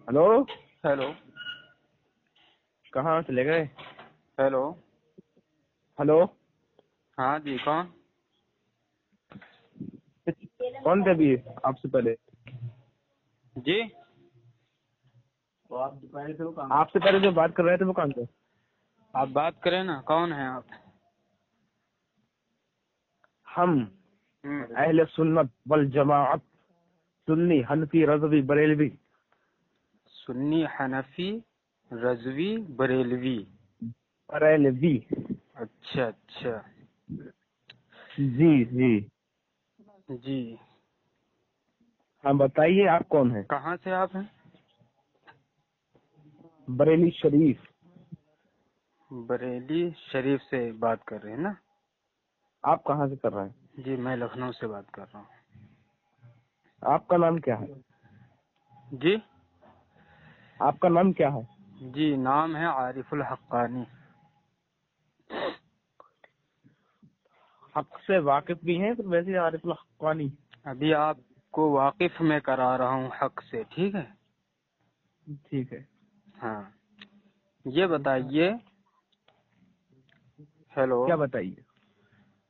Hello hello کہاں چلے گئے؟ ہیلو ہلو ہاں جی کون؟ کون تھے ابھی آپ سے پہلے؟ جی آپ سے پہلے جو بات کر رہے تھے وہ کون تھے؟ آپ بات کریں نا، کون ہیں آپ؟ ہم اہل سنت والجماعت، سنی حنفی رضوی بریلوی۔ سنی حنفی رضوی بریلوی۔ بریلوی اچھا اچھا جی جی جی۔ ہاں بتائیے آپ کون ہیں؟ کہاں سے آپ ہیں؟ بریلی شریف۔ بریلی شریف سے بات کر رہے ہیں نا؟ آپ کہاں سے کر رہے ہیں؟ جی میں لکھنؤ سے بات کر رہا ہوں۔ آپ کا نام کیا ہے؟ جی آپ کا نام کیا ہے؟ جی نام ہے عارف الحقانی۔ حق سے واقف بھی ہیں تو ویسے عارف الحقانی؟ ابھی آپ کو واقف میں کرا رہا ہوں حق سے، ٹھیک ہے؟ ٹھیک ہے۔ ہاں یہ بتائیے، ہیلو، کیا بتائیے؟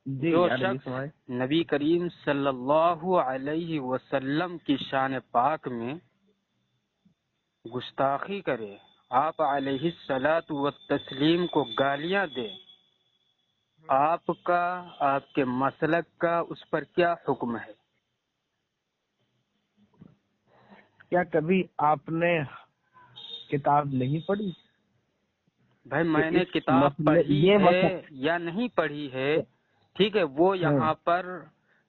جی جو یار شخص سمائے۔ نبی کریم صلی اللہ علیہ وسلم کی شان پاک میں گستاخی کرے، آپ علیہ الصلاۃ والتسلیم کو گالیاں دے، آپ کا، آپ کے مسلک کا اس پر کیا حکم ہے؟ کیا کبھی آپ نے کتاب نہیں پڑھی؟ بھائی کہ میں نے اس کتاب مسئلے پڑھی یہ ہے مسئلہ یا نہیں پڑھی ہے، ٹھیک ہے، وہ یہاں پر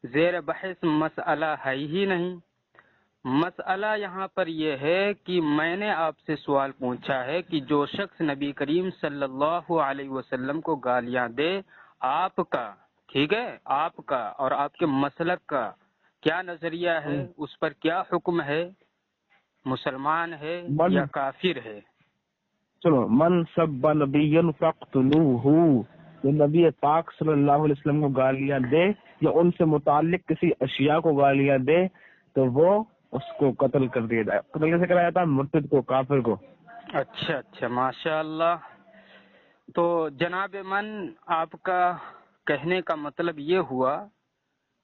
زیر بحث مسئلہ ہے ہی نہیں۔ مسئلہ یہاں پر یہ ہے کہ میں نے آپ سے سوال پوچھا ہے کہ جو شخص نبی کریم صلی اللہ علیہ وسلم کو گالیاں دے، آپ کا، ٹھیک ہے، آپ کا اور آپ کے مسلک کا کیا نظریہ ہے، اس پر کیا حکم ہے؟ مسلمان ہے یا کافر ہے؟ چلو، من سب نبی فقتلوہ، جو نبی پاک صلی اللہ علیہ وسلم کو گالیاں دے یا ان سے متعلق کسی اشیاء کو گالیاں دے تو وہ اس کو قتل کر دیا جائے۔ قتل کیسے کرایا جاتا ہے؟ مرتد کو، کافر کو۔ اچھا اچھا ماشاء اللہ۔ تو جناب من، آپ کا کہنے کا مطلب یہ ہوا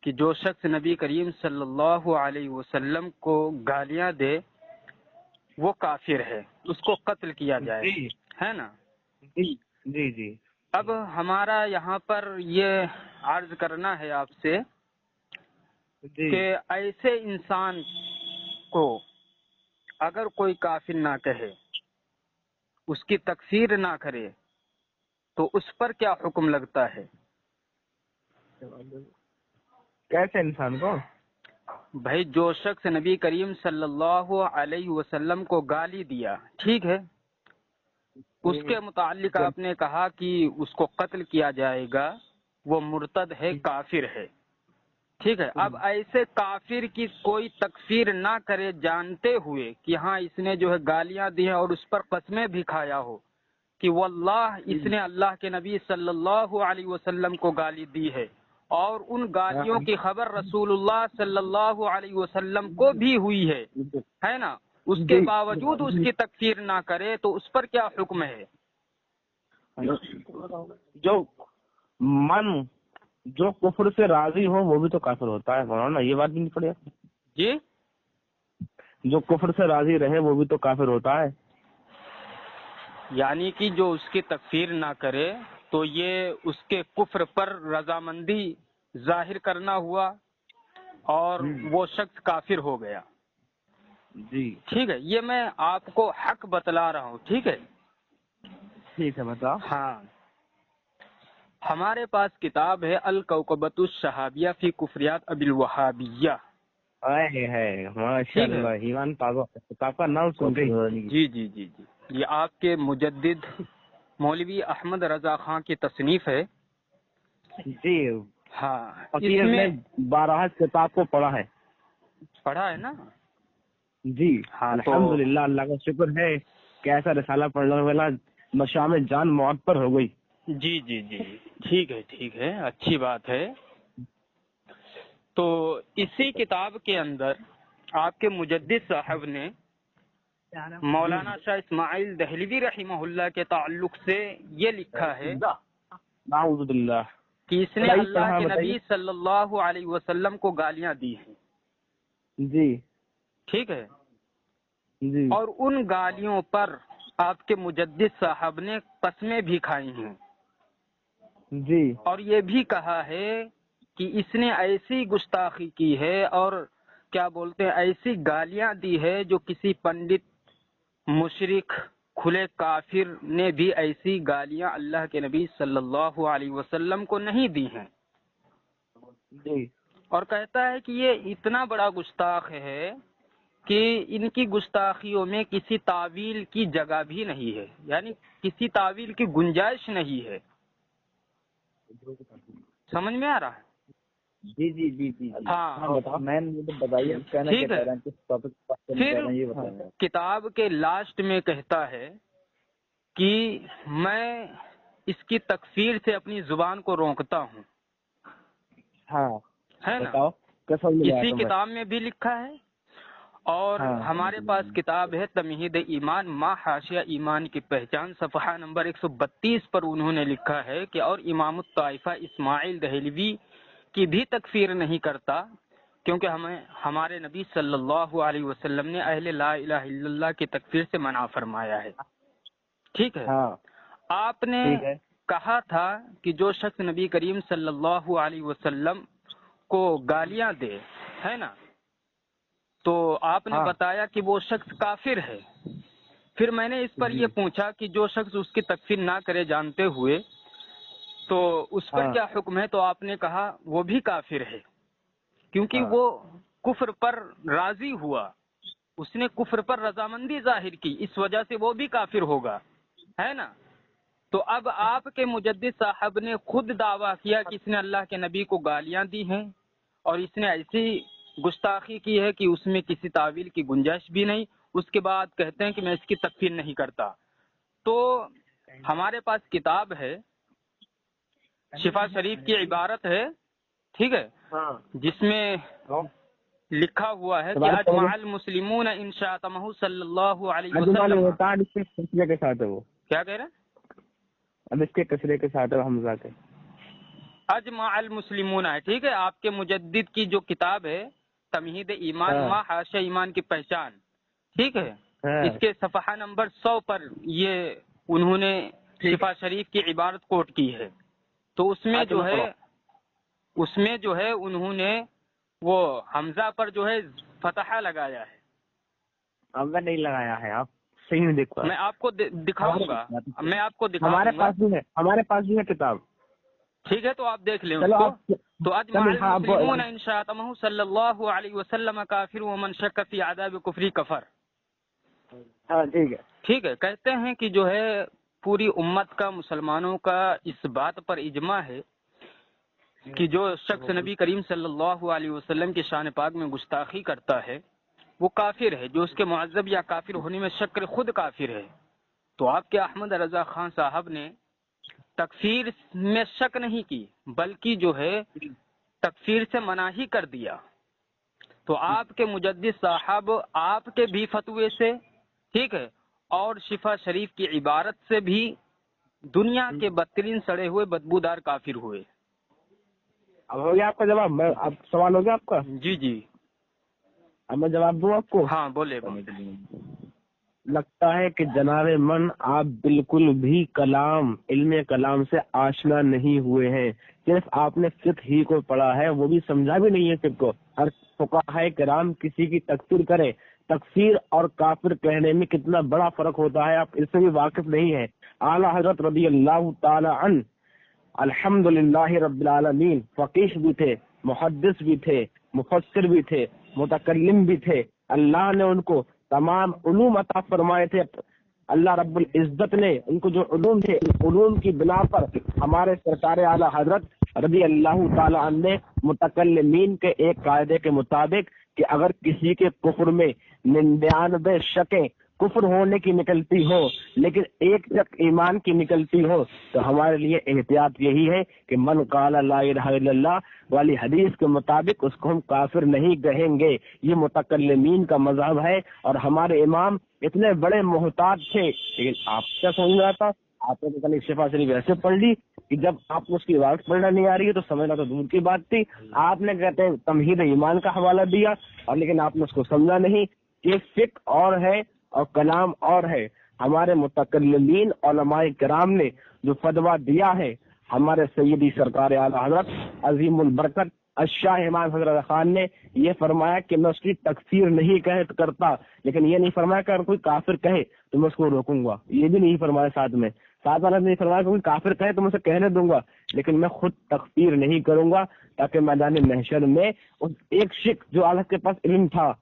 کہ جو شخص نبی کریم صلی اللہ علیہ وسلم کو گالیاں دے وہ کافر ہے، اس کو قتل کیا جائے، جی ہے نا؟ جی جی جی۔ اب ہمارا یہاں پر یہ عرض کرنا ہے آپ سے جی کہ ایسے انسان کو اگر کوئی کافر نہ کہے، اس کی تکفیر نہ کرے، تو اس پر کیا حکم لگتا ہے؟ کیسے انسان کو؟ بھائی جو شخص نبی کریم صلی اللہ علیہ وسلم کو گالی دیا، ٹھیک ہے، اس کے متعلق آپ نے کہا کہ اس کو قتل کیا جائے گا، وہ مرتد ہے، کافر ہے، ٹھیک ہے۔ اب ایسے کافر کی کوئی تکفیر نہ کرے جانتے ہوئے کہ ہاں اس نے جو ہے گالیاں دی ہیں اور اس پر قسمیں بھی کھایا ہو کہ واللہ اس نے اللہ کے نبی صلی اللہ علیہ وسلم کو گالی دی ہے، اور ان گالیوں کی خبر رسول اللہ صلی اللہ علیہ وسلم کو بھی ہوئی ہے نا، اس کے باوجود اس کی تکفیر نہ کرے تو اس پر کیا حکم ہے؟ جو کفر سے راضی ہو وہ بھی تو کافر ہوتا ہے، مولانا یہ بات بھی نہیں پڑی؟ جی جو کفر سے راضی رہے وہ بھی تو کافر ہوتا ہے۔ یعنی کہ جو اس کی تکفیر نہ کرے تو یہ اس کے کفر پر رضامندی ظاہر کرنا ہوا اور وہ شخص کافر ہو گیا۔ جی ٹھیک ہے، یہ میں آپ کو حق بتلا رہا ہوں، ٹھیک ہے؟ ٹھیک ہے، بتاؤ۔ ہاں، ہمارے پاس کتاب ہے الکوکبۃ الشہابیہ فی کفریات ابی الوہابیہ، ماشاء ٹھیک ہے؟ اللہ، ایمان تازہ کتاب کا نام سن گئی۔ جی جی جی جی، یہ آپ کے مجدد مولوی احمد رضا خان کی تصنیف ہے۔ جی ہاں، فقیر اس نے میں 12 کتاب کو پڑھا ہے۔ پڑھا ہے نا؟ جی ہاں تو الحمدللہ، اللہ کا شکر ہے کہ ایسا رسالہ پڑھنے والا مشام جان موت پر ہو گئی۔ جی جی جی، ٹھیک ہے ٹھیک ہے، اچھی بات ہے۔ تو اسی کتاب کے اندر آپ کے مجدد صاحب نے مولانا شاہ اسماعیل دہلوی رحمہ اللہ کے تعلق سے یہ لکھا ہے نعوذ باللہ کہ اس نے اللہ کے نبی صلی اللہ علیہ وسلم کو گالیاں دی ہیں. جی ٹھیک ہے. جی اور ان گالیوں پر آپ کے مجدد صاحب نے قسمیں بھی کھائی ہیں جی اور یہ بھی کہا ہے کہ اس نے ایسی گستاخی کی ہے اور کیا بولتے ہیں ایسی گالیاں دی ہے جو کسی پنڈت مشرک کھلے کافر نے بھی ایسی گالیاں اللہ کے نبی صلی اللہ علیہ وسلم کو نہیں دی ہیں. جی اور کہتا ہے کہ یہ اتنا بڑا گستاخ ہے کہ ان کی گستاخیوں میں کسی تعویل کی جگہ بھی نہیں ہے، یعنی کسی تعویل کی گنجائش نہیں ہے. سمجھ میں آ رہا ہے؟ جی جی جی جی ہاں میں بتائیے ٹھیک ہے. پھر کتاب کے لاسٹ میں کہتا ہے کہ میں اس کی تکفیر سے اپنی زبان کو روکتا ہوں. ہاں ہے نا؟ بتاؤ کیسا اسی کتاب میں بھی لکھا ہے. اور ہمارے پاس کتاب ہے تمہید ایمان ما حاشیہ ایمان کی پہچان، صفحہ نمبر 132 پر انہوں نے لکھا ہے کہ اور امام الطائفہ اسماعیل دہلوی کی بھی تکفیر نہیں کرتا کیونکہ ہمارے نبی صلی اللہ علیہ وسلم نے اہل لا الہ الا اللہ کی تکفیر سے منع فرمایا ہے. ٹھیک ہے. آپ نے کہا تھا کہ جو شخص نبی کریم صلی اللہ علیہ وسلم کو گالیاں دے، ہے نا، تو آپ نے بتایا کہ وہ شخص کافر ہے. پھر میں نے اس پر یہ پوچھا کہ جو شخص اس کی تکفیر نہ کرے جانتے ہوئے تو اس پر کیا حکم ہے، تو آپ نے کہا وہ بھی کافر ہے کیونکہ وہ کفر پر راضی ہوا، اس نے کفر پر رضامندی ظاہر کی، اس وجہ سے وہ بھی کافر ہوگا، ہے نا. تو اب آپ کے مجدد صاحب نے خود دعویٰ کیا کہ اس نے اللہ کے نبی کو گالیاں دی ہیں اور اس نے ایسی گستاخی کی ہے کہ اس میں کسی تعویل کی گنجائش بھی نہیں. اس کے بعد کہتے ہیں کہ میں اس کی تکفیر نہیں کرتا. تو ہمارے پاس کتاب ہے، شفا شریف کی عبارت ہے، ٹھیک ہے، جس میں لکھا ہوا ہے کہ اجمع المسلمون ان شاتمہ صلی اللہ علیہ وسلم. کے ساتھ ہے وہ کیا کہہ رہے ہیں؟ اب اس کے کسرے کے ساتھ ہے حمزہ کے. اجمع المسلمون ہے، ٹھیک ہے. آپ کے مجدد کی جو کتاب ہے تمہید ایمان ما حاشیہ ایمان کی پہچان، ٹھیک ہے، اس کے صفحہ نمبر 100 پر یہ انہوں نے شفا شریف کی عبارت کوٹ کی ہے. تو اس میں جو ہے انہوں نے وہ حمزہ پر جو ہے فتحہ لگایا ہے. حمزہ نہیں لگایا ہے، آپ صحیح نہیں دیکھ پا. میں آپ کو دکھاؤں گا، ہمارے پاس بھی ہے کتاب. ٹھیک ہے، تو آپ دیکھ لیں اس کو. تو اجمع المسلمون ان شاتمہ صلی اللہ علیہ وسلم کافر ومن شک فی عذاب کفری کفر. ہاں ٹھیک ہے. ٹھیک ہے. کہتے ہیں کہ جو ہے پوری امت کا، مسلمانوں کا اس بات پر اجماع ہے کہ جو شخص نبی کریم صلی اللہ علیہ وسلم کی شان پاک میں گستاخی کرتا ہے وہ کافر ہے. جو اس کے معذب یا کافر ہونے میں شک کرے خود کافر ہے. تو آپ کے احمد رضا خان صاحب نے تکفیر میں شک نہیں کی بلکہ جو ہے تکفیر سے منع ہی کر دیا. تو آپ کے مجدد صاحب آپ کے بھی فتوے سے، ٹھیک ہے، اور شفا شریف کی عبارت سے بھی دنیا کے بدترین سڑے ہوئے بدبودار کافر ہوئے. اب ہو گیا آپ کا جواب؟ اب سوال ہو گیا آپ کا؟ جی جی. اب میں جواب دوں آپ کو؟ ہاں بولے. لگتا ہے کہ جناب من آپ بالکل بھی علم کلام سے آشنا نہیں ہوئے ہیں. صرف آپ نے فقہ ہی کو پڑھا ہے، وہ بھی سمجھا بھی نہیں ہے فقہ کو. ہر فقہائے کرام کسی کی تکفیر کرے. تکفیر اور کافر کہنے میں کتنا بڑا فرق ہوتا ہے، آپ اس سے بھی واقف نہیں ہے. اعلیٰ حضرت رضی اللہ تعالی عنہ الحمدللہ رب العالمین فقیہ بھی تھے، محدث بھی تھے، مفسر بھی تھے، متکلم بھی تھے. اللہ نے ان کو تمام علوم عطا فرمائے تھے. اللہ رب العزت نے ان کو جو علوم تھے، علوم کی بنا پر ہمارے سرکار اعلیٰ حضرت رضی اللہ تعالی عنہ نے متکلمین کے ایک قاعدے کے مطابق کہ اگر کسی کے کفر میں 99 شکیں کفر ہونے کی نکلتی ہو لیکن ایک تک ایمان کی نکلتی ہو تو ہمارے لیے احتیاط یہی ہے کہ من قال لا الہ الا اللہ والی حدیث کے مطابق اس کو ہم کافر نہیں کہیں گے. یہ متکلمین کا مذہب ہے اور ہمارے امام اتنے بڑے محتاط تھے. لیکن آپ کیا سمجھ رہا تھا؟ آپ نے کل شفا شریف ایسے پڑھ لی کہ جب آپ کو اس کی عبادت پڑھنا نہیں آ رہی ہے تو سمجھنا تو دور کی بات تھی. آپ نے کہتے ہیں تمہید ایمان کا حوالہ دیا اور لیکن آپ نے اس کو سمجھا نہیں کہ فقہ اور ہے اور کلام اور ہے. ہمارے متکلمین علماء کرام نے جو فتویٰ دیا ہے، ہمارے سیدی سرکار اعلیٰ حضرت عظیم البرکت الشاہ امام حضرت خان نے یہ فرمایا کہ میں اس کی تکفیر نہیں کرتا، لیکن یہ نہیں فرمایا کہ اگر کوئی کافر کہے تو میں اس کو روکوں گا. یہ بھی نہیں فرمایا. ساتھ والا نہیں فرمایا کہ کوئی کافر کہے تو میں اسے کہنے دوں گا، لیکن میں خود تکفیر نہیں کروں گا، تاکہ میدان محشر میں اس ایک شخص جو اعلیٰ کے پاس علم تھا،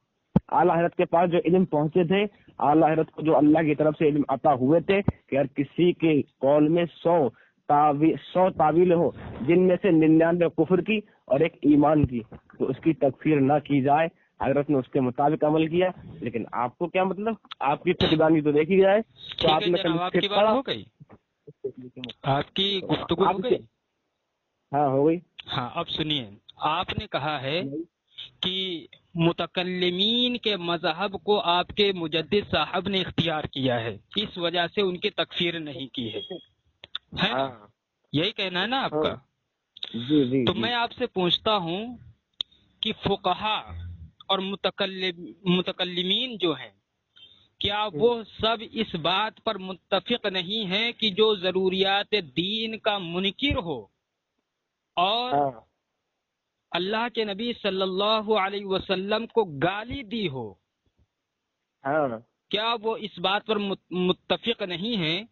اعلیٰ حضرت کے پاس جو علم پہنچے تھے، اعلیٰ حضرت کو جو اللہ کی طرف سے علم عطا ہوئے تھے کہ ہر کسی کے قول میں 100 تعویلیں ہو، جن میں سے 99 کفر کی اور ایک ایمان کی، تو اس کی تکفیر نہ کی جائے. حضرت نے اس کے مطابق عمل کیا. لیکن آپ کو کیا مطلب؟ آپ کی فقدانی تو دیکھی جائے تو آپ نے آپ کی بات ہو گئی، آپ کی گفتگو ہو گئی. ہاں ہو گئی. ہاں اب سنیے، آپ نے کہا ہے کہ متکلمین کے مذہب کو آپ کے مجدد صاحب نے اختیار کیا ہے، اس وجہ سے ان کی تکفیر نہیں کی ہے نا؟ یہی کہنا ہے نا آپ کا؟ جی. تو میں آپ سے پوچھتا ہوں کہ فقہا اور متکلمین جو ہیں، کیا وہ سب اس بات پر متفق نہیں ہیں کہ جو ضروریات دین کا منکر ہو اور اللہ کے نبی صلی اللہ علیہ وسلم کو گالی دی ہو، کیا وہ اس بات پر متفق نہیں ہیں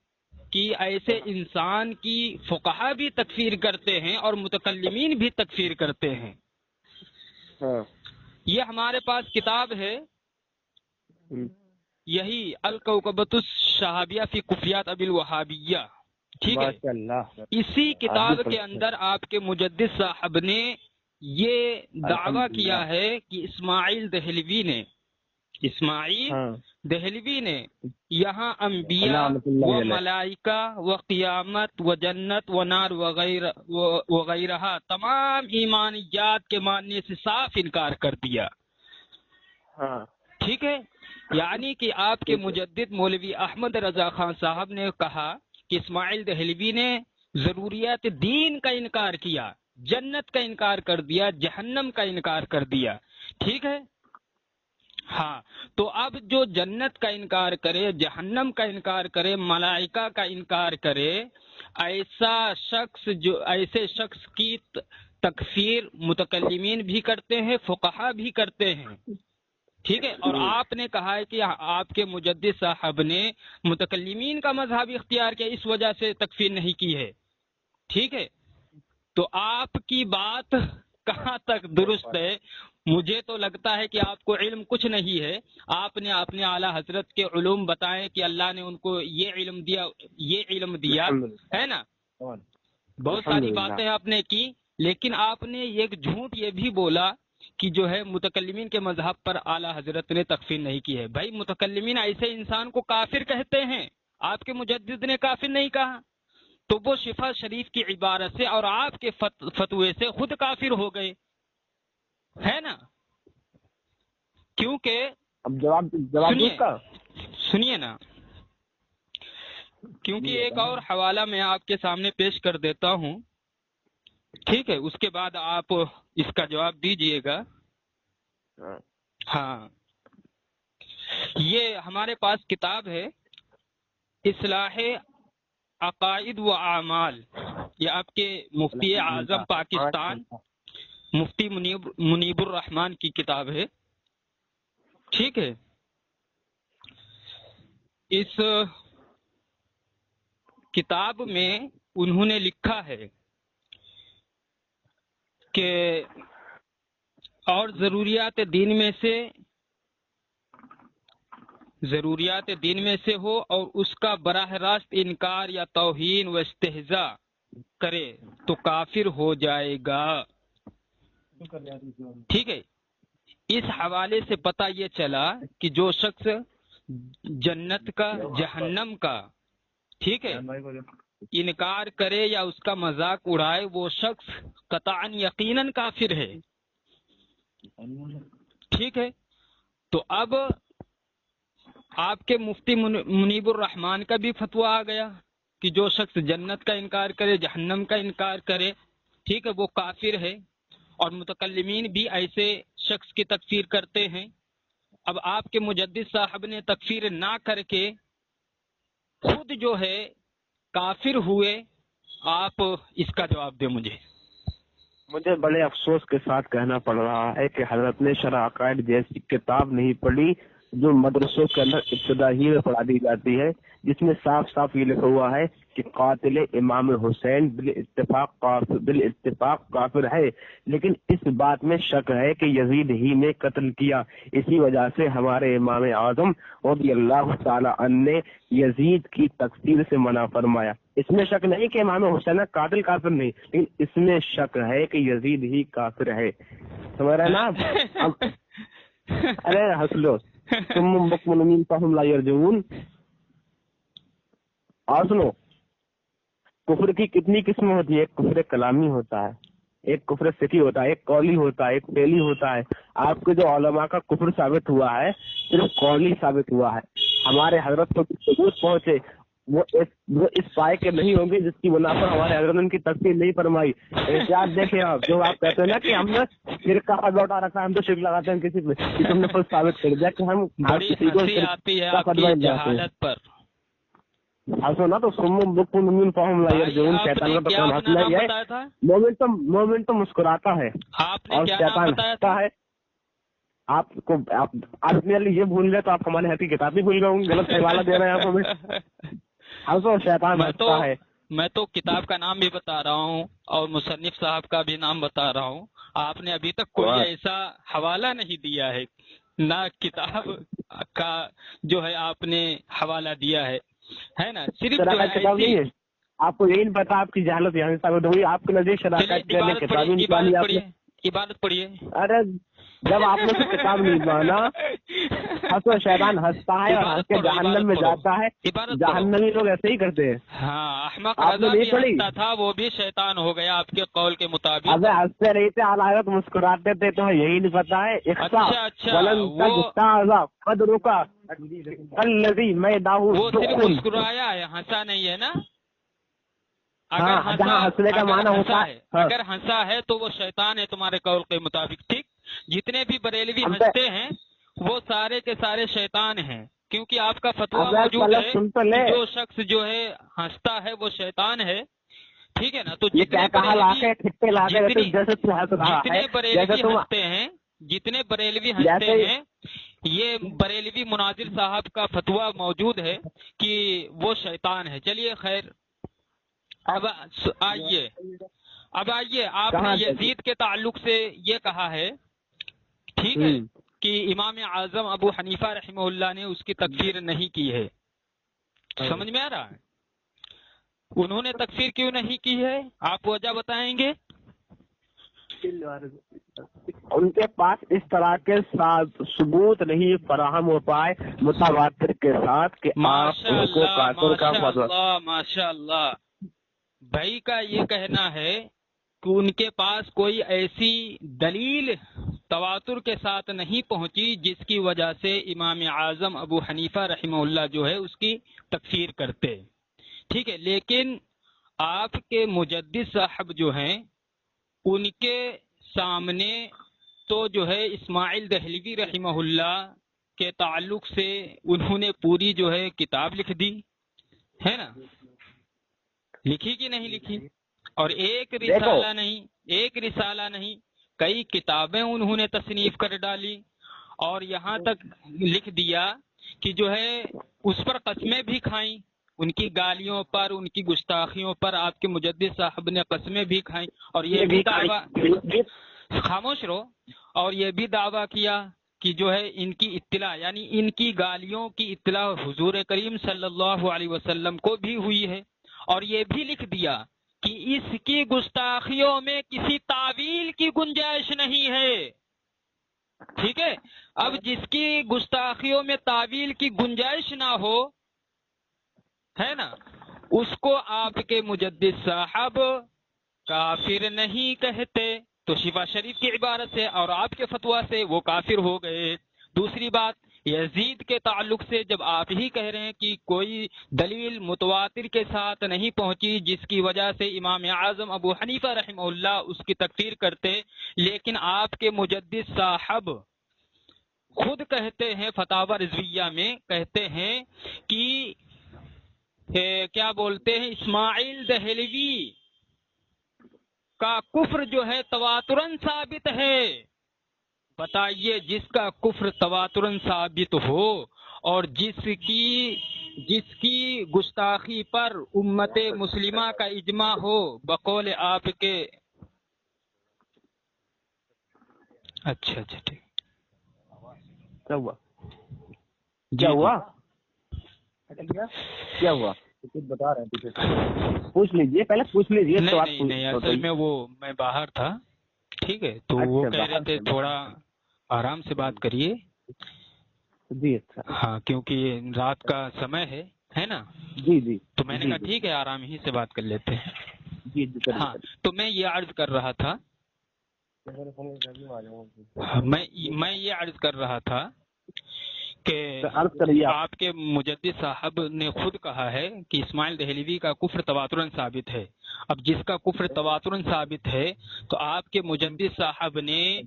کہ ایسے انسان کی فقہا بھی تکفیر کرتے ہیں اور متکلمین بھی تکفیر کرتے ہیں؟ یہ ہمارے پاس کتاب ہے، یہی الکوکبۃ الشہابیہ فی کفریات ابی الوہابیہ، ٹھیک ہے؟ اسی کتاب کے اندر آپ کے مجدد صاحب نے یہ دعویٰ کیا ہے کہ اسماعیل دہلوی نے یہاں انبیاء و ملائکہ و قیامت و جنت و نار وغیرہ تمام ایمانیات کے ماننے سے صاف انکار کر دیا. ٹھیک ہے؟ یعنی کہ آپ کے مجدد مولوی احمد رضا خان صاحب نے کہا کہ اسماعیل دہلوی نے ضروریات دین کا انکار کیا، جنت کا انکار کر دیا، جہنم کا انکار کر دیا. ٹھیک ہے؟ ہاں، تو اب جو جنت کا انکار کرے، جہنم کا انکار کرے، ملائکہ کا انکار کرے، ایسے شخص کی تکفیر متکلمین بھی کرتے ہیں، فقہا بھی کرتے ہیں. ٹھیک ہے؟ اور آپ نے کہا ہے کہ آپ کے مجدد صاحب نے متکلمین کا مذہب اختیار کیا، اس وجہ سے تکفیر نہیں کی ہے. ٹھیک ہے؟ تو آپ کی بات کہاں تک درست ہے؟ مجھے تو لگتا ہے کہ آپ کو علم کچھ نہیں ہے. آپ نے اپنے اعلیٰ حضرت کے علوم بتائے کہ اللہ نے ان کو یہ علم دیا ہے نا، بہت ساری باتیں آپ نے کی، لیکن آپ نے ایک جھوٹ یہ بھی بولا کہ جو ہے متکلمین کے مذہب پر اعلیٰ حضرت نے تکفیر نہیں کی ہے. بھائی متکلمین ایسے انسان کو کافر کہتے ہیں، آپ کے مجدد نے کافر نہیں کہا. تو وہ شفا شریف کی عبارت سے اور آپ کے فتوے سے خود کافر ہو گئے، ہے نا؟ کیونکہ اب جواب سنیے نا، کیونکہ ایک اور حوالہ میں آپ کے سامنے پیش کر دیتا ہوں، ٹھیک ہے؟ اس کے بعد آپ اس کا جواب دیجئے گا. ہاں، یہ ہمارے پاس کتاب ہے اصلاح عقائد و اعمال، یہ آپ کے مفتی اعظم پاکستان مفتی منیب الرحمان کی کتاب ہے. ٹھیک ہے؟ اس کتاب میں انہوں نے لکھا ہے کہ اور ضروریات دین میں سے ہو اور اس کا براہ راست انکار یا توہین و استہزاء کرے تو کافر ہو جائے گا. ٹھیک ہے؟ اس حوالے سے پتہ یہ چلا کہ جو شخص جنت کا جہنم کا، ٹھیک ہے، انکار کرے یا اس کا مذاق اڑائے وہ شخص قطعاً یقیناً کافر ہے، ٹھیک ہے۔ تو اب آپ کے مفتی منیب الرحمان کا بھی فتویٰ آ گیا کہ جو شخص جنت کا انکار کرے، جہنم کا انکار کرے، ٹھیک ہے، وہ کافر ہے، اور متکلمین بھی ایسے شخص کی تکفیر کرتے ہیں۔ اب آپ کے مجدد صاحب نے تکفیر نہ کر کے خود جو ہے کافر ہوئے، آپ اس کا جواب دیں مجھے۔ مجھے بڑے افسوس کے ساتھ کہنا پڑ رہا ہے کہ حضرت نے شرح عقائد جیسی کتاب نہیں پڑھی جو مدرسوں کے اندر ابتدائی میں پڑھا دی جاتی ہے، جس میں صاف صاف یہ لکھا ہوا ہے کہ قاتل امام حسین بالاتفاق کافر ہے، لیکن اس بات میں شک ہے کہ یزید ہی نے قتل کیا، اسی وجہ سے ہمارے امام اعظم رضی اللہ تعالی عنہ نے یزید کی تکفیر سے منع فرمایا۔ اس میں شک نہیں کہ امام حسین قاتل کافر نہیں، لیکن اس میں شک ہے کہ یزید ہی کافر ہے، سمجھ رہے نا آپ؟ ارے ہنس لو تم بکمن فہم لا یرجعون۔ اور سنو، کفر کی کتنی قسمیں ہوتی ہے؟ ایک کفر کلامی ہوتا ہے، ایک کفر فقہی ہوتا ہے، ایک قولی ہوتا ہے، ایک فعلی ہوتا ہے۔ آپ کے جو علماء کا کفر ثابت ہوا ہے صرف قولی ثابت ہوا ہے، ہمارے حضرت کو ثبوت پہنچے وہ اس پائے کے نہیں ہوں گے جس کی بنا پر ہمارے حضرت نے ان کی تفسیر نہیں فرمائی۔ احتیاط دیکھیں آپ، جو آپ کہتے ہیں نا کہ ہم نے شرک کا خطبہ اٹھا رکھا ہے، ہم تو شرک لگاتے ہیں کسی پہ، کہ تم نے خود ثابت کر دیا کہ ہم بڑی ہنسی آتی ہے آپ کی جہالت پر۔ سنا تو شیطان کا تو کام حاصل ہی ہے، مومن تو مسکراتا ہے اور شیطان ہنستا ہے۔ آپ اپنے لیے یہ بھول گئے تو آپ ہمارے ہاتھ کی کتاب بھی بھول گئے ہوں گے، غلط حوالہ دے رہے ہیں آپ ہمیں۔ ہنسو، شیطان ہنستا ہے۔ میں تو کتاب کا نام بھی بتا رہا ہوں اور مصنف صاحب کا بھی نام بتا رہا ہوں، آپ نے ابھی تک کوئی ایسا حوالہ نہیں دیا ہے، نہ کتاب کا جو ہے آپ نے حوالہ دیا ہے نا، صرف جو ہے کتاب نہیں ہے۔ آپ کو یہی نہیں پتا آپ کی جہالت یہاں ثابت ہوئی، آپ کے نزدیک شراکت کرنے کتاب ہی نکالی آپ نے۔ عبادت پڑھیے۔ ارے جب آپ نے کتاب نہیں مانا، ہنسو، شیطان ہنستا ہے اور ہنس کے جہنم میں جاتا ہے، جہنمی لوگ ایسے ہی کرتے ہیں۔ ہاں، احمق رضا بھی ہنستا تھا، وہ بھی شیطان ہو گیا آپ کے قول کے مطابق۔ ابے ہنستے نہیں تھے، حالات مسکراتے تھے، تو یہی نہیں پتا ہے۔ وہ صرف مسکرایا ہے، ہنسا نہیں ہے نا۔ اگر ہنسا ہے تو وہ شیطان ہے تمہارے قول کے مطابق، ٹھیک۔ جتنے بھی بریلوی ہنستے ہیں وہ سارے کے سارے شیطان ہیں، کیونکہ آپ کا فتویٰ موجود ہے کہ جو شخص جو ہے ہنستا ہے وہ شیطان ہے، ٹھیک ہے نا۔ تو جتنے بریلوی ہنستے ہیں یہ بریلوی مناظر صاحب کا فتویٰ موجود ہے کہ وہ شیطان ہے۔ چلیے خیر، اب آئیے آپ نے یزید کے تعلق سے یہ کہا ہے، ٹھیک ہے، کہ امام اعظم ابو حنیفہ رحمہ اللہ نے اس کی تکفیر نہیں کی ہے۔ سمجھ میں آ رہا ہے؟ انہوں نے تکفیر کیوں نہیں کی ہے، آپ وجہ بتائیں گے؟ ان کے پاس اس طرح کے ثبوت نہیں فراہم ہو پائے متواتر کے ساتھ کہ آپ ان کو کافر کا فتویٰ۔ ماشاء اللہ، بھائی کا یہ کہنا ہے کہ ان کے پاس کوئی ایسی دلیل تواتر کے ساتھ نہیں پہنچی جس کی وجہ سے امام اعظم ابو حنیفہ رحمہ اللہ جو ہے اس کی تکفیر کرتے، ٹھیک ہے۔ لیکن آپ کے مجدد صاحب جو ہیں ان کے سامنے تو جو ہے اسماعیل دہلوی رحمہ اللہ کے تعلق سے انہوں نے پوری جو ہے کتاب لکھ دی ہے نا، لکھی کہ نہیں لکھی؟ اور ایک رسالہ نہیں کئی کتابیں انہوں نے تصنیف کر ڈالی، اور یہاں تک لکھ دیا کہ جو ہے اس پر قسمیں بھی کھائیں، ان کی گالیوں پر، ان کی گستاخیوں پر آپ کے مجدد صاحب نے قسمیں بھی کھائیں، اور یہ بھی دعویٰ، خاموش رہو، اور یہ بھی دعویٰ کیا کہ جو ہے ان کی اطلاع، یعنی ان کی گالیوں کی اطلاع حضور کریم صلی اللہ علیہ وسلم کو بھی ہوئی ہے، اور یہ بھی لکھ دیا کہ اس کی گستاخیوں میں کسی تعویل کی گنجائش نہیں ہے۔ ٹھیک ہے. اب جس کی گستاخیوں میں تعویل کی گنجائش نہ ہو، ہے نا، اس کو آپ کے مجدد صاحب کافر نہیں کہتے. تو شفا شریف کی عبارت سے اور آپ کے فتویٰ سے وہ کافر ہو گئے. دوسری بات یزید کے تعلق سے، جب آپ ہی کہہ رہے ہیں کہ کوئی دلیل متواتر کے ساتھ نہیں پہنچی جس کی وجہ سے امام اعظم ابو حنیفہ رحمہ اللہ اس کی تکفیر کرتے، لیکن آپ کے مجدد صاحب خود کہتے ہیں فتاوی رضویہ میں، کہتے ہیں کہ کیا بولتے ہیں، اسماعیل دہلوی کا کفر جو ہے تواتراً ثابت ہے. بتائیے، جس کا کفر تواتراً ثابت ہو اور جس کی گستاخی پر امت مسلمہ کا اجماع ہو، بقول آپ کے. اچھا ٹھیک. کیا ہوا؟ کیا ہوا؟ کیا ہوا؟ کچھ بتا رہے ہیں پیچھے سے. پوچھ لیجئے، پہلے پوچھ لیجئے. نہیں، اصل میں میں باہر تھا، ٹھیک ہے، تو وہ کہہ رہے تھے تھوڑا آرام سے بات کریے. جی اچھا. ہاں، کیونکہ رات کا سمے ہے نا. جی تو میں نے کہا ٹھیک ہے، آرام ہی سے بات کر لیتے ہیں. جی ہاں، تو میں یہ عرض کر رہا تھا کہ آپ کے مجدد صاحب نے خود کہا ہے کہ اسماعیل دہلوی کا کفر تواتراً ثابت ہے. اب جس کا کفر تواتراً ثابت ہے تو آپ کے مجدد صاحب نے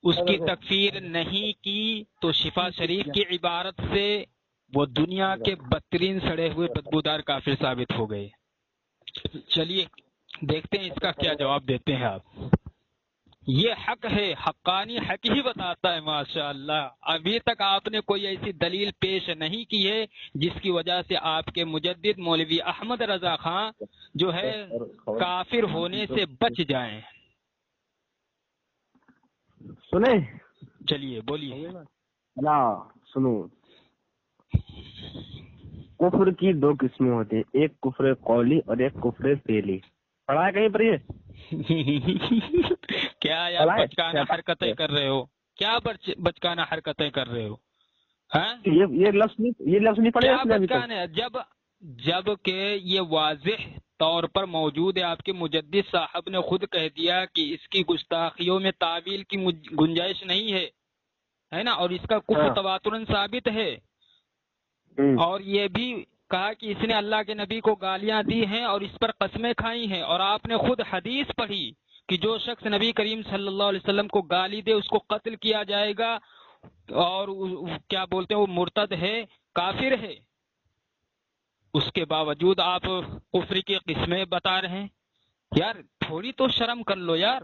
اس کی تکفیر نہیں کی، تو شفا شریف کی عبارت سے وہ دنیا کے بدترین سڑے ہوئے بدبودار کافر ثابت ہو گئے. چلیے دیکھتے ہیں اس کا کیا جواب دیتے ہیں آپ. یہ حق ہے، حقانی حق ہی بتاتا ہے. ماشاءاللہ، ابھی تک آپ نے کوئی ایسی دلیل پیش نہیں کی ہے جس کی وجہ سے آپ کے مجدد مولوی احمد رضا خان جو ہے کافر ہونے سے بچ جائیں. سنیں، چلیے بولیے. نا سنو، کفر کی دو قسمیں ہوتی ہیں، ایک کفر قولی اور ایک کفر فعلی. پڑھا ہے کہیں پر یہ؟ کیا یار بچکانہ حرکتیں کر رہے ہو؟ کیا بچکانہ حرکتیں کر رہے ہو؟ یہ لفظ نہیں پڑھے کیا بچکانہ؟ جب کہ یہ واضح طور پر موجود ہے. آپ کے مجدد صاحب نے خود کہہ دیا کہ اس کی گستاخیوں میں تعویل کی گنجائش نہیں ہے نا، اور اس کا کفر تواتراً ثابت ہے. اور یہ بھی کہا کہ اس نے اللہ کے نبی کو گالیاں دی ہیں اور اس پر قسمیں کھائی ہیں. اور آپ نے خود حدیث پڑھی کہ جو شخص نبی کریم صلی اللہ علیہ وسلم کو گالی دے اس کو قتل کیا جائے گا، اور کیا بولتے ہیں وہ مرتد ہے، کافر ہے. اس کے باوجود آپ کفر کی قسمیں بتا رہے ہیں. یار تھوڑی تو شرم کر لو یار.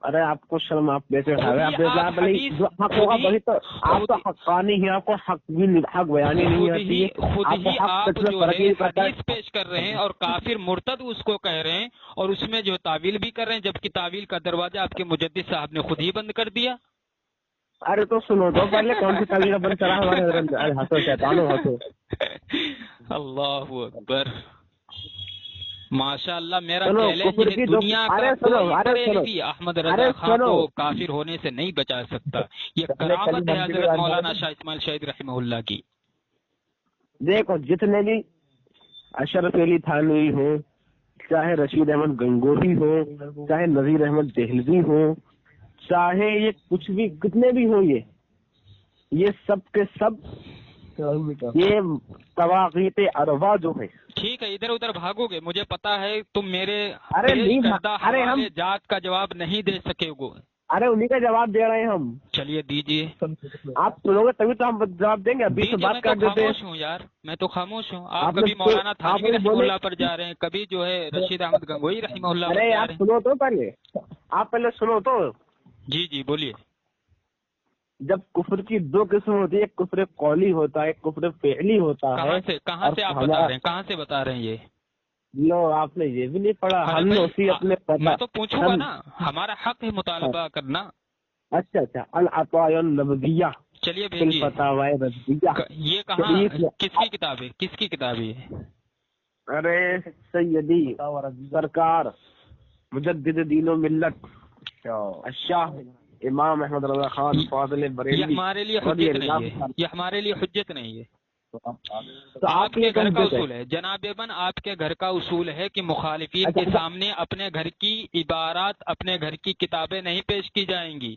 ارے آپ کو شرم آپ بیٹھے حق ہوگا وہی تو. آپ تو حقانی ہیں، آپ کو حق بیانی نہیں آتی ہے. خود ہی آپ جو ہے حدیث پیش کر رہے ہیں اور کافر مرتد اس کو کہہ رہے ہیں، اور اس میں جو تعویل بھی کر رہے ہیں، جبکہ تعویل کا دروازہ آپ کے مجدد صاحب نے خود ہی بند کر دیا. ارے تو سنو تو پہلے کون سی تعویل بند کرا ہمارے ہاتھوں شیطانوں ہاتھوں. اللہ اکبر، ماشاء اللہ. میرا چیلنج ہے، دنیا کا کوئی بریلوی احمد رضا خان کو کافر ہونے سے نہیں بچا سکتا. یہ کرامت ہے حضرت مولانا شاہ اسماعیل شہید رحمہ اللہ کی. دیکھو، جتنے بھی اشرف علی تھانوی ہو، چاہے رشید احمد گنگوہی ہو، چاہے نذیر احمد دہلوی ہو، چاہے یہ کچھ بھی کتنے بھی ہو، یہ سب کے سب یہ طواغیت اروا جو ہے. ٹھیک ہے، ادھر ادھر بھاگو گے، مجھے پتا ہے تم میرے ہم ذات کا جواب نہیں دے سکے گو. ارے انہیں کا جواب دے رہے ہیں ہم. چلیے دیجیے. آپ سنو گے تبھی تو ہم جواب دیں گے. ابھی سے بات کر دیتے ہیں. خاموش ہوں یار، میں تو خاموش ہوں. آپ کبھی مولانا تھانوی رحمہ اللہ پر جا رہے ہیں، کبھی جو ہے رشید احمد گنگوہی رحمہ اللہ پر جا رہے ہیں. آپ سنو تو پہلے، آپ پہلے سنو تو. جی بولیے. جب کفر کی دو قسم ہوتی ہے، ایک کفر قولی ہوتا ہے، ایک کفر فعلی ہوتا ہے. کہاں سے آپ بتا رہے ہیں؟ کہاں سے بتا رہے ہیں یہ؟ لو، آپ نے یہ بھی نہیں پڑھا. ہم نے اسی اپنے میں تو پوچھوں گا نا، ہمارا حق ہے مطالبہ کرنا. اچھا العطاء النبویہ. چلیے بھیجیے. یہ کہاں، کس کی کتاب ہے؟ کس کی کتاب ہے یہ؟ ارے سیدی سرکار مجدد دین و ملت شاہ امام احمد رضا خان فاضل یہ بریلوی ہمارے لیے رضی حجت اللہ نہیں ہے، یہ ہمارے لیے حجت نہیں ہے. تو آپ کے کے گھر کا حجت ہے. اصول ہے جناب ابن، آپ کے گھر کا اصول ہے کہ مخالفین اچھا، کے سامنے اپنے گھر کی عبارات، اپنے گھر کی کتابیں نہیں پیش کی جائیں گی،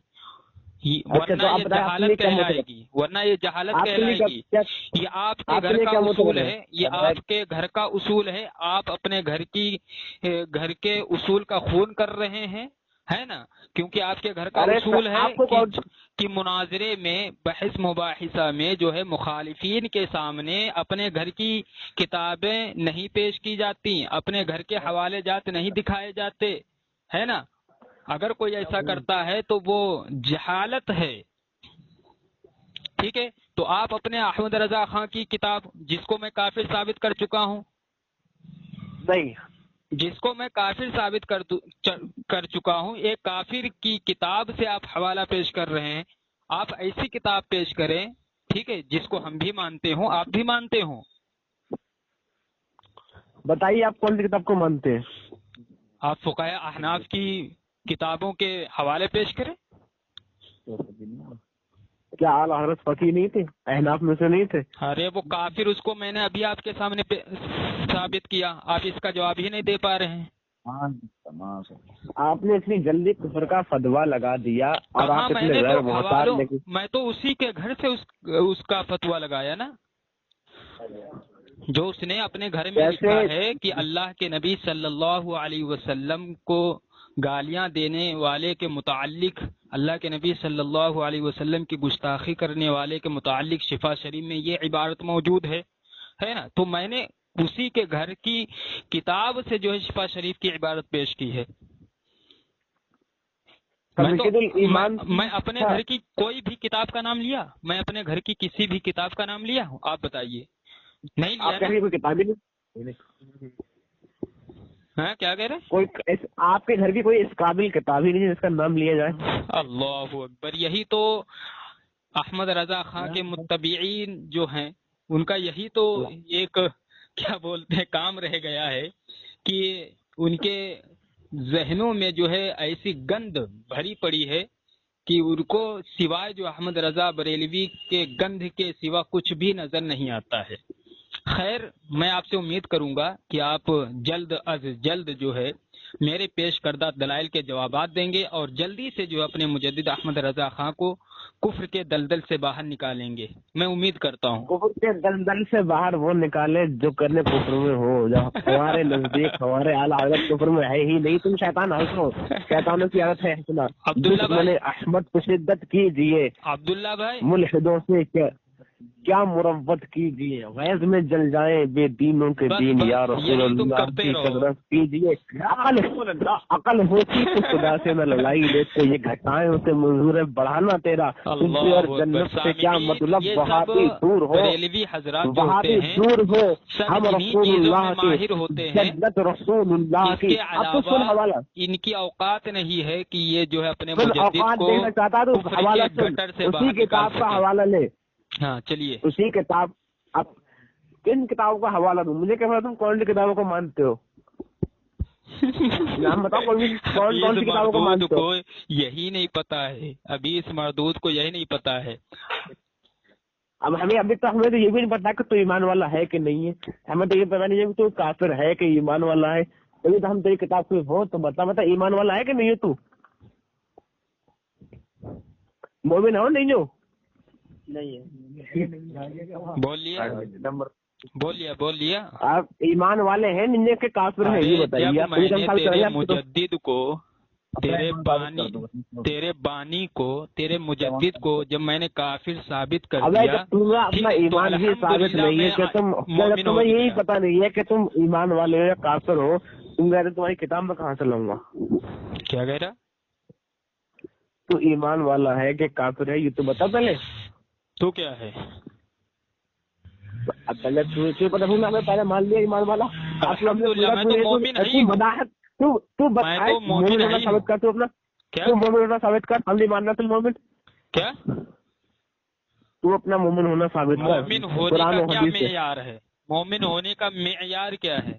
ورنہ تو آپ یہ بتائیں آپ کے لیے جہالت کیا کہلائے مطلب؟ گی، ورنہ یہ جہالت آپ کے لیے کہلائے گی. یہ آپ کے آپ کے گھر لیے کا کیا اصول مطلب ہے، یہ آپ کے گھر کا اصول ہے. آپ اپنے گھر کے اصول کا خون کر رہے ہیں، ہے نا؟ کیونکہ آپ کے گھر کا ارے اصول ہے آپ کو کون کہ مناظرے میں، بحث مباحثہ میں جو ہے مخالفین کے سامنے اپنے گھر کی کتابیں نہیں پیش کی جاتی، اپنے گھر کے حوالے جات نہیں دکھائے جاتے، ہے نا؟ اگر کوئی ایسا کرتا ہے تو وہ جہالت ہے. ٹھیک ہے، تو آپ اپنے احمد رضا خان کی کتاب، جس کو میں کافر ثابت کر چکا ہوں، نہیں، جس کو میں کافر ثابت کر چکا ہوں، ایک کافر کی کتاب سے آپ حوالہ پیش کر رہے ہیں. آپ ایسی کتاب پیش کریں، ٹھیک ہے، جس کو ہم بھی مانتے ہوں، آپ بھی مانتے ہوں. بتائیے آپ کون سی کتاب کو مانتے ہیں؟ آپ فقہاء احناف کی کتابوں کے حوالے پیش کریں. کیا اعلیٰ حضرت فقیہ نہیں تھے؟ احناف میں سے نہیں تھے؟ ارے وہ کافر، اس کو میں نے ابھی آپ کے سامنے ثابت کیا، آپ اس کا جواب ہی نہیں دے پا رہے ہیں. آپ نے اتنی جلدی کفر کا فتویٰ لگا دیا اور کہاں آپ میں اتنے نے غیر تو محتاط حوالوں، لیکن میں تو اسی کے گھر سے اس کا فتویٰ لگایا نا، جو اس نے اپنے گھر میں لکھا ہے کہ اللہ کے نبی صلی اللہ علیہ وسلم کو گالیاں دینے والے کے متعلق، اللہ کے نبی صلی اللہ علیہ وسلم کی گستاخی کرنے والے کے متعلق شفا شریف میں یہ عبارت موجود ہے نا؟ تو میں نے اسی کے گھر کی کتاب سے جو ہے شفا شریف کی عبارت پیش کی ہے. میں اپنے گھر کی کوئی بھی کتاب کا نام لیا؟ میں اپنے گھر کی کسی بھی کتاب کا نام لیا ہوں؟ آپ بتائیے. نہیں لیا نا؟ کوئی کتاب ہی نہیں، ہاں کیا کہہ رہے؟ کوئی آپ کے گھر کی کوئی اس قابل کتاب ہی نہیں جس کا نام لیا جائے. اللہ اکبر. یہی تو احمد رضا خان کے متبعین جو ہیں، ان کا یہی تو ایک کیا بولتے ہیں کام رہ گیا ہے کہ ان کے ذہنوں میں جو ہے ایسی گند بھری پڑی ہے کہ ان کو سوائے جو احمد رضا بریلوی کے گند کے سوا کچھ بھی نظر نہیں آتا ہے. خیر، میں آپ سے امید کروں گا کہ آپ جلد از جلد جو ہے میرے پیش کردہ دلائل کے جوابات دیں گے اور جلدی سے جو اپنے مجدد احمد رضا خان کو کفر کے دلدل سے باہر نکالیں گے. میں امید کرتا ہوں کفر کے دلدل سے باہر وہ نکالے جو کرنے کفر میں ہو. جب ہمارے نزدیک ہمارے اعلیٰ حضرت کفر میں ہے ہی نہیں. تم شیطان ہنسو، شیطانوں کی عادت ہے ہنسنا. عبداللہ بھائی، احمد کو شدت کیجیے، عبداللہ بھائی، ملحدوں سے کیا مروت کیجیے، غیظ میں جل جائیں بے دینوں کے دین. یا رسول اللہ کی قدرت کیجیے. عقل ہوتی تو خدا سے نہ لڑائی لیتے. یہ گھٹائیں اسے منظور ہے بڑھانا تیرا. اور جنت سے کیا مطلب؟ وہابی دور ہو، بریلوی حضرات جو ہوتے وہابی ہیں دور ہو. سب ہم انہی رسول چیزوں اللہ میں کی ماہر ہوتے ہیں. جنت رسول اللہ اس کی. کے اب تو سن علاوہ حوالہ، ان کی اوقات نہیں ہے کہ یہ جو ہے اپنے سن مجدد اوقات کو دیکھنا چاہتا تو کفر حوالہ کے سن، گٹر سے اسی باہر نکال کتاب کا سکے. حوالہ لے، ہاں چلیے. اسی کتاب. اب کن کتابوں کا حوالہ دوں؟ مجھے کیا پتا تم کون سی کتابوں کو مانتے ہو. نام بتاؤ کون سی کتابوں کو مانتے ہو. کو یہی نہیں پتا ہے، ابھی اس مردود کو یہی نہیں پتا ہے. اب ابھی تو ہمیں تو یہ بھی نہیں پتا کہ تو ایمان والا ہے کہ نہیں ہے. ہمیں تو یہ پتا نہیں ہے کہ تو کافر ہے کہ ایمان والا ہے. تبھی تو ہم تیری کتاب کوئی ہو تو بتا ایمان والا ہے کہ نہیں ہے. تو مومن ہو نہیں جو نہیں ہے. بول لیا. آپ ایمان والے ہیں نہیں کہ کافر ہیں یہ بتائیے. جب میں نے تیرے مجدد کو، تیرے بانی کو، تیرے مجدد کو جب میں نے کافر ثابت کر دیا، تمہیں اپنا ایمان ہی ثابت نہیں ہے کہ تمہیں یہی پتا نہیں ہے کہ تم ایمان والے ہو یا کافر ہو. تم کہہ رہے تمہاری کتاب میں کہاں سے لاؤں گا؟ کیا کہہ رہا؟ تو ایمان والا ہے کہ کافر ہے یہ تو بتا پہلے. تو کیا ہے؟ پہلے پہلے مان لیا ایمان والا. الحمدللہ میں تو مومن نہیں ہوں. تو مومن ہونا ثابت کر. تو اپنا تو مومن ہونا ثابت کر. ہم نہیں ماننا تم مومن. کیا تو اپنا مومن ہونا ثابت کر. مومن ہونے کا کیا معیار ہے؟ مومن ہونے کا معیار کیا ہے؟